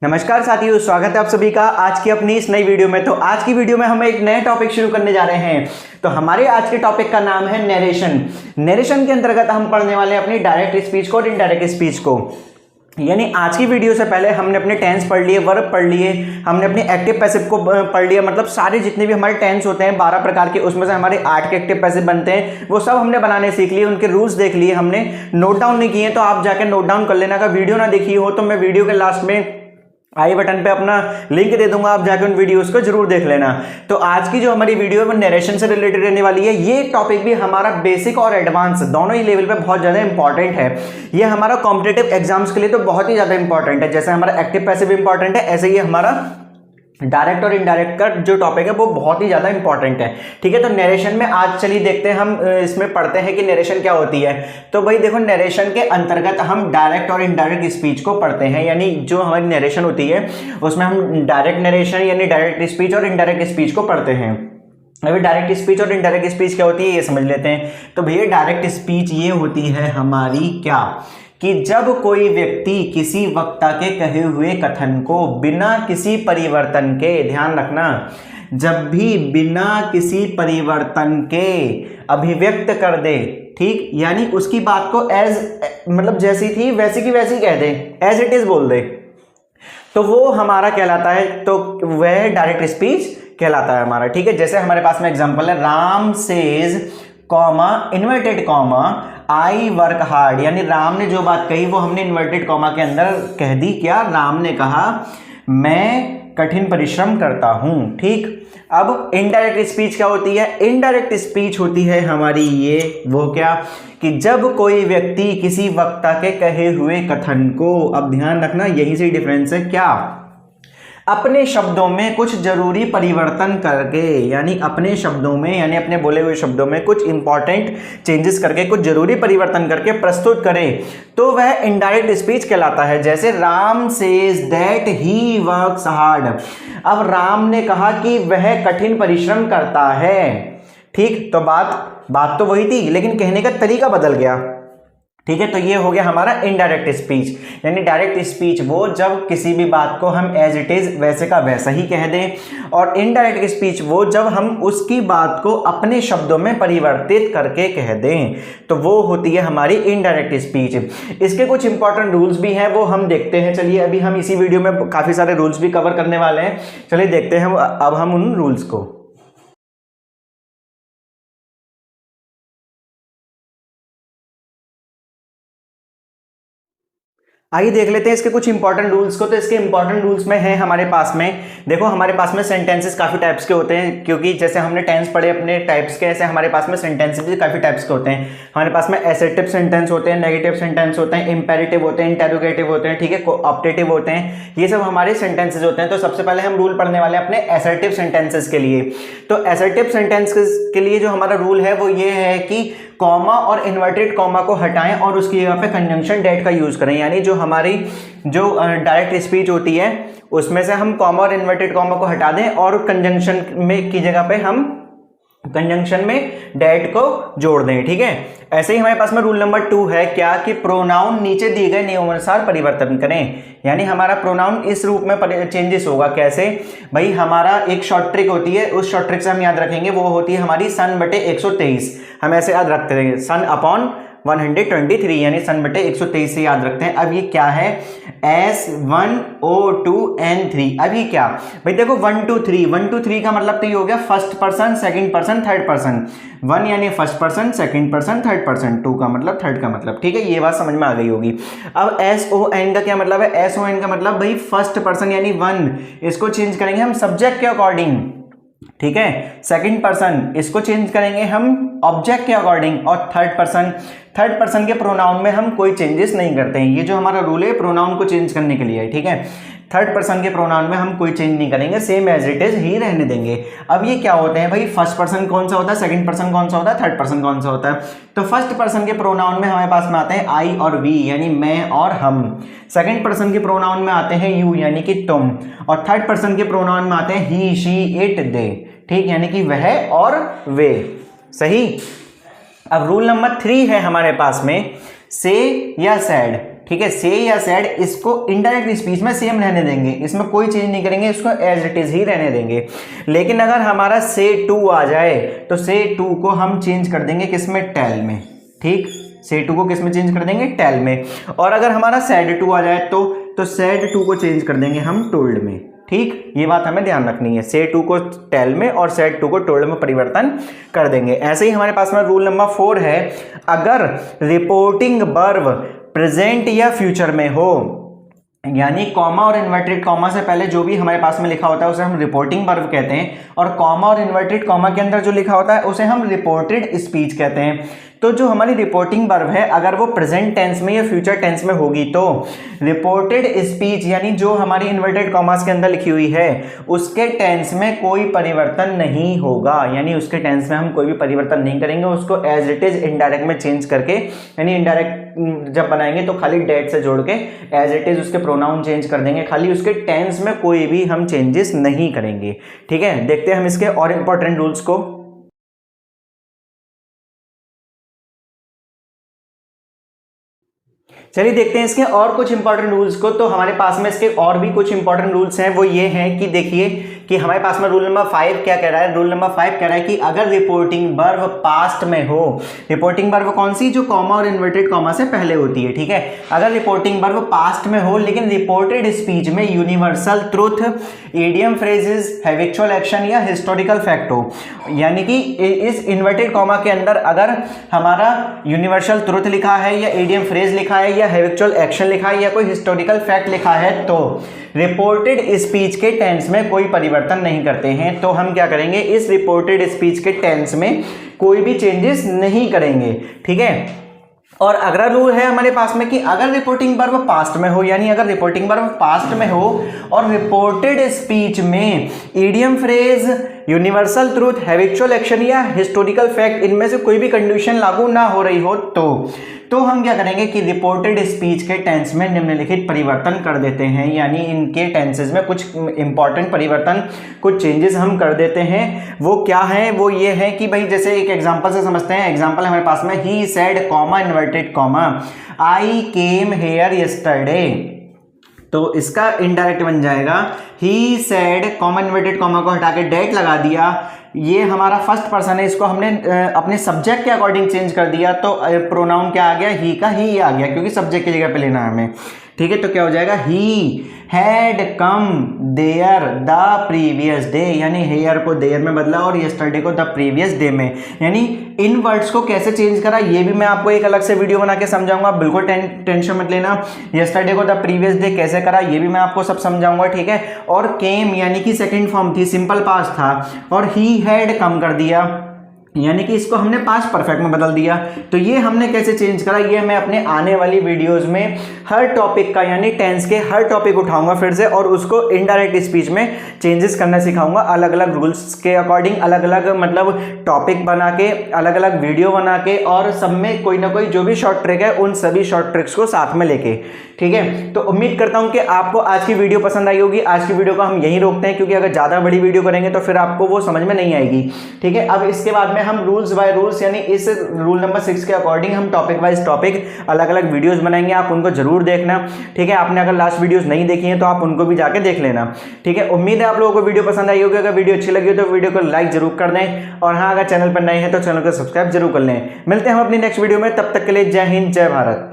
नमस्कार साथियों, स्वागत है आप सभी का आज की अपनी इस नई वीडियो में। तो आज की वीडियो में हम एक नए टॉपिक शुरू करने जा रहे हैं। तो हमारे आज के टॉपिक का नाम है नरेशन। नरेशन के अंतर्गत हम पढ़ने वाले हैं अपनी डायरेक्ट स्पीच को और इनडायरेक्ट स्पीच को। यानी आज की वीडियो से पहले हमने अपने टेंस पढ़ लिए, वर्ब पढ़ लिए, हमने अपने एक्टिव पैसिव को पढ़ लिया। मतलब सारे जितने भी हमारे टेंस होते हैं 12 प्रकार के, उसमें से हमारे 8 के एक्टिव पैसिव बनते हैं, वो सब हमने बनाने सीख लिए। उनके रूल्स देख लिए, हमने नोट डाउन नहीं किए, तो आप जाकर नोट डाउन कर लेना। अगर वीडियो ना देखी हो तो मैं वीडियो के लास्ट में आई बटन पे अपना लिंक दे दूंगा, आप जाकर उन वीडियोस को जरूर देख लेना। तो आज की जो हमारी वीडियो है वो नरेशन से रिलेटेड रहने वाली है। ये टॉपिक भी हमारा बेसिक और एडवांस दोनों ही लेवल पे बहुत ज्यादा इंपॉर्टेंट है। ये हमारा कॉम्पिटिटिव एग्जाम्स के लिए तो बहुत ही ज्यादा इंपॉर्टेंट है। जैसे हमारा एक्टिव पैसिव इंपॉर्टेंट है, ऐसे ही हमारा डायरेक्ट और इनडायरेक्ट का जो टॉपिक है वो बहुत ही ज्यादा इंपॉर्टेंट है। ठीक है, तो नरेशन में आज चलिए देखते हैं, हम इसमें पढ़ते हैं कि नरेशन क्या होती है। तो भाई देखो, नरेशन के अंतर्गत हम डायरेक्ट और इनडायरेक्ट स्पीच को पढ़ते हैं। यानी जो हमारी नरेशन होती है उसमें हम डायरेक्ट नरेशन यानी डायरेक्ट स्पीच और इनडायरेक्ट स्पीच को पढ़ते हैं। अभी डायरेक्ट स्पीच और इनडायरेक्ट स्पीच क्या होती है ये समझ लेते हैं। तो भैया डायरेक्ट स्पीच ये होती है हमारी क्या, कि जब कोई व्यक्ति किसी वक्ता के कहे हुए कथन को बिना किसी परिवर्तन के, ध्यान रखना, जब भी बिना किसी परिवर्तन के अभिव्यक्त कर दे, ठीक, यानी उसकी बात को मतलब जैसी थी वैसी की वैसी कह दे, एज इट इज बोल दे, तो वो हमारा कहलाता है। तो वह डायरेक्ट स्पीच कहलाता है हमारा। ठीक है, जैसे हमारे पास में एग्जांपल है, Ram says comma inverted comma I work hard. यानी राम ने जो बात कही वो हमने इन्वर्टेड कॉमा के अंदर कह दी। क्या? राम ने कहा मैं कठिन परिश्रम करता हूं। ठीक, अब इनडायरेक्ट स्पीच क्या होती है? इनडायरेक्ट स्पीच होती है हमारी ये, वो क्या, कि जब कोई व्यक्ति किसी वक्ता के कहे हुए कथन को, अब ध्यान रखना यही से डिफरेंस है, क्या, अपने शब्दों में कुछ जरूरी परिवर्तन करके, यानी अपने शब्दों में यानी अपने बोले हुए शब्दों में कुछ इंपॉर्टेंट चेंजेस करके, कुछ जरूरी परिवर्तन करके प्रस्तुत करे, तो वह इनडायरेक्ट स्पीच कहलाता है। जैसे Ram says that he works hard. अब राम ने कहा कि वह कठिन परिश्रम करता है। ठीक, तो बात तो वही थी, लेकिन कहने का तरीका बदल गया। ठीक है, तो ये हो गया हमारा इनडायरेक्ट स्पीच। यानी डायरेक्ट स्पीच वो जब किसी भी बात को हम एज इट इज वैसे का वैसा ही कह दें, और इनडायरेक्ट स्पीच वो जब हम उसकी बात को अपने शब्दों में परिवर्तित करके कह दें, तो वो होती है हमारी इनडायरेक्ट स्पीच। इसके कुछ इंपॉर्टेंट रूल्स भी हैं, वो हम देखते हैं। चलिए, अभी हम इसी वीडियो में काफी सारे रूल्स भी कवर करने वाले हैं। चलिए देखते हैं अब हम उन रूल्स को। आइए देख लेते हैं इसके कुछ इंपॉर्टेंट रूल्स को। तो इसके इंपॉर्टेंट रूल्स में है हमारे पास में, देखो हमारे पास में सेंटेंसेस काफी टाइप्स के होते हैं, क्योंकि जैसे हमने टेंस पढ़े अपने टाइप्स के, ऐसे हमारे पास में सेंटेंसेस भी काफी टाइप्स के होते हैं। हमारे पास में एसर्टिव सेंटेंस होते हैं, नेगेटिव सेंटेंस होते हैं, इंपेरेटिव होते हैं, इंटेरोगेटिव होते हैं, ठीक है, ऑप्टेटिव होते हैं, ये सब हमारे सेंटेंसेस होते हैं। तो सबसे पहले हम रूल पढ़ने वाले हैं अपने एसर्टिव सेंटेंसेस के लिए। तो एसर्टिव सेंटेंसेस के लिए जो हमारा रूल है वो ये है कि कॉमा और इन्वर्टेड कॉमा को हटाएं और उसकी जगह पे कंजंक्शन डेट का यूज करें। यानी जो हमारी जो डायरेक्ट स्पीच होती है उसमें से हम कॉमा और इन्वर्टेड कॉमा को हटा दें और कंजंक्शन में की जगह पे हम कंजंक्शन में डेट को जोड़ दें। ठीक है, ऐसे ही हमारे पास में रूल नंबर 2 है, क्या, कि प्रोनाउन नीचे दिए गए नियमानुसार परिवर्तन करें। यानी हमारा प्रोनाउन इस रूप में चेंजेस होगा। कैसे भाई? हमारा एक शॉर्ट ट्रिक होती है, उस शॉर्ट ट्रिक से हम याद रखेंगे, वो होती है हमारी सन बटे 123। हम ऐसे याद रखते रहेंगे, सन अपॉन 123, यानी सन बटे 123 से याद रखते हैं। अब ये क्या है? S1O2N3। अब ये क्या भाई? देखो 1 2 3, 1 2 3 का मतलब तो ये हो गया first person, second person, third person. 1 यानी first person, second person, third person, 2 का मतलब थर्ड का मतलब। ठीक है, ये बात समझ में आ गई होगी। अब SON का क्या मतलब है? SON का मतलब भाई फर्स्ट पर्सन यानी 1, इसको चेंज करेंगे हम सब्जेक्ट के अकॉर्डिंग। ठीक है, सेकंड पर्सन इसको चेंज करेंगे हम ऑब्जेक्ट के अकॉर्डिंग, और थर्ड पर्सन के प्रोनाउन में हम कोई चेंजेस नहीं करते हैं। ये जो हमारा रूल है प्रोनाउन को चेंज करने के लिए है। ठीक है, थर्ड पर्सन के प्रोनाउन में हम कोई चेंज नहीं करेंगे, सेम एज इट इज ही रहने देंगे। अब ये क्या होते हैं भाई? फर्स्ट पर्सन कौन सा होता है, सेकंड पर्सन कौन सा होता है, थर्ड पर्सन कौन सा होता है? तो फर्स्ट पर्सन के प्रोनाउन में हमारे पास में आते हैं आई और वी, यानी मैं और हम। सेकंड पर्सन के प्रोनाउन में आते हैं यू, यानी कि तुम, और थर्ड पर्सन के प्रोनाउन में आते हैं ही, शी, इट, दे। ठीक, यानी कि वह और वे। सही। अब रूल नंबर 3 है हमारे पास में, से या सैड। ठीक है, से या सेड इसको इनडायरेक्ट स्पीच में सेम रहने देंगे, इसमें कोई चेंज नहीं करेंगे, इसको एज इट इज ही रहने देंगे। लेकिन अगर हमारा से टू आ जाए तो से टू को हम चेंज कर देंगे किसमें, टेल में। ठीक, से टू को किसमें चेंज कर देंगे, टेल में। और अगर हमारा सैड टू आ जाए तो सैड टू को चेंज कर देंगे हम टोल्ड में। ठीक, ये बात हमें ध्यान रखनी है, से टू को टेल में और सैड टू को टोल्ड में परिवर्तन कर देंगे। ऐसे ही हमारे पास में रूल नंबर 4 है, अगर रिपोर्टिंग वर्ब प्रेजेंट या फ्यूचर में हो, यानी कॉमा और इन्वर्टेड कॉमा से पहले जो भी हमारे पास में लिखा होता है उसे हम रिपोर्टिंग वर्ब कहते हैं, और कॉमा और इन्वर्टेड कॉमा के अंदर जो लिखा होता है उसे हम रिपोर्टेड स्पीच कहते हैं। तो जो हमारी रिपोर्टिंग वर्ब है अगर वो प्रेजेंट टेंस में या फ्यूचर टेंस में होगी तो रिपोर्टेड स्पीच यानी जो हमारी इन्वर्टेड कॉमास के अंदर लिखी हुई है उसके टेंस में कोई परिवर्तन नहीं होगा, यानी उसके टेंस में हम कोई भी परिवर्तन नहीं करेंगे, उसको एज इट इज इनडायरेक्ट में चेंज करके, यानी इनडायरेक्ट जब बनाएंगे तो खाली डेट से जोड़ के एज इट इज उसके प्रोनाउन चेंज कर देंगे, खाली उसके टेंस में कोई भी हम चेंजेस नहीं करेंगे। ठीक है, देखते हैं हम इसके और इंपॉर्टेंट रूल्स को। चलिए देखते हैं इसके और कुछ इंपॉर्टेंट रूल्स को। तो हमारे पास में इसके और भी कुछ इंपॉर्टेंट रूल्स हैं, वो ये हैं कि देखिए कि हमारे पास में रूल नंबर 5 क्या कह रहा है। रूल नंबर 5 कह रहा है कि अगर रिपोर्टिंग वर्ब पास्ट में हो, रिपोर्टिंग वर्ब कौन सी, जो कॉमा और इन्वर्टेड कॉमा से पहले होती है। ठीक है, अगर रिपोर्टिंग वर्ब पास्ट में हो लेकिन रिपोर्टेड स्पीच में universal truth, idiom phrases, habitual action या हिस्टोरिकल फैक्ट हो, यानी कि इस इन्वर्टेड कॉमा के अंदर अगर हमारा यूनिवर्सल ट्रुथ लिखा है या इडियम फ्रेज लिखा है या हैबिचुअल एक्शन लिखा है या कोई हिस्टोरिकल फैक्ट लिखा है तो रिपोर्टेड स्पीच के टेंस में कोई परिवर्तन नहीं करते हैं। तो हम क्या करेंगे, इस रिपोर्टेड स्पीच के टेंस में कोई भी चेंजेस नहीं करेंगे। ठीक है, और अगला रूल है हमारे पास में कि अगर रिपोर्टिंग वर्ब पास्ट में हो, यानी अगर रिपोर्टिंग वर्ब पास्ट में हो और रिपोर्टेड स्पीच में idiom phrase, universal truth, habitual action या हिस्टोरिकल फैक्ट इनमें से कोई भी कंडीशन लागू ना हो रही हो तो हम क्या करेंगे कि रिपोर्टेड स्पीच के टेंस में निम्नलिखित परिवर्तन कर देते हैं, यानी इनके टेंसेस में कुछ इंपॉर्टेंट परिवर्तन, कुछ चेंजेस हम कर देते हैं। वो क्या है, वो ये है कि भाई जैसे एक एग्जांपल से समझते हैं। एग्जांपल हमारे पास में he said comma inverted comma I came here yesterday, तो इसका इनडायरेक्ट बन जाएगा he said comma inverted comma को हटा के डेट लगा दिया, ये हमारा फर्स्ट पर्सन है, इसको हमने अपने सब्जेक्ट के अकॉर्डिंग चेंज कर दिया तो प्रोनाउन क्या आ गया, ही का ही आ गया क्योंकि सब्जेक्ट की जगह पे लेना है हमें। ठीक है, तो क्या हो जाएगा, he had come there the previous day, यानी हेयर को देयर में बदला और यस्टरडे को द प्रीवियस डे में, यानी इन वर्ड्स को कैसे चेंज करा ये भी मैं आपको एक अलग से वीडियो बना के समझाऊंगा, बिल्कुल टेंशन मत लेना। यस्टरडे को द प्रीवियस डे कैसे करा ये भी मैं आपको सब समझाऊंगा। ठीक है, और केम यानी कि सेकंड फॉर्म थी, सिंपल पास्ट था, और ही हैड कम कर दिया यानी कि इसको हमने पास्ट परफेक्ट में बदल दिया। तो ये हमने कैसे चेंज करा ये मैं अपने आने वाली वीडियोस में हर टॉपिक का, यानी टेंस के हर टॉपिक उठाऊंगा फिर से और उसको इनडायरेक्ट स्पीच में चेंजेस करना सिखाऊंगा, अलग अलग रूल्स के अकॉर्डिंग, अलग अलग मतलब टॉपिक बना के, अलग अलग वीडियो बना के, और सब में कोई ना कोई जो भी शॉर्ट ट्रिक है उन सभी शॉर्ट ट्रिक्स को साथ में लेके। ठीक है, तो उम्मीद करता हूं कि आपको आज की वीडियो पसंद आई होगी। आज की वीडियो को हम यहीं रोकते हैं क्योंकि अगर ज़्यादा बड़ी वीडियो करेंगे तो फिर आपको वो समझ में नहीं आएगी। ठीक है, अब इसके बाद में हम रूल्स बाय रूल्स, यानी इस रूल नंबर 6 के अकॉर्डिंग हम टॉपिक वाइज टॉपिक अलग अलग वीडियोस बनाएंगे, आप उनको जरूर देखना। ठीक है, आपने अगर लास्ट वीडियोस नहीं देखी हैं तो आप उनको भी जाके देख लेना। ठीक है, उम्मीद है आप लोगों को वीडियो पसंद आई होगी। अगर वीडियो अच्छी लगी हो तो वीडियो को लाइक जरूर कर दें, और हाँ अगर चैनल पर नए हैं तो चैनल को सब्सक्राइब जरूर कर लें। मिलते हैं हम अपनी नेक्स्ट वीडियो में, तब तक के लिए जय हिंद जय भारत।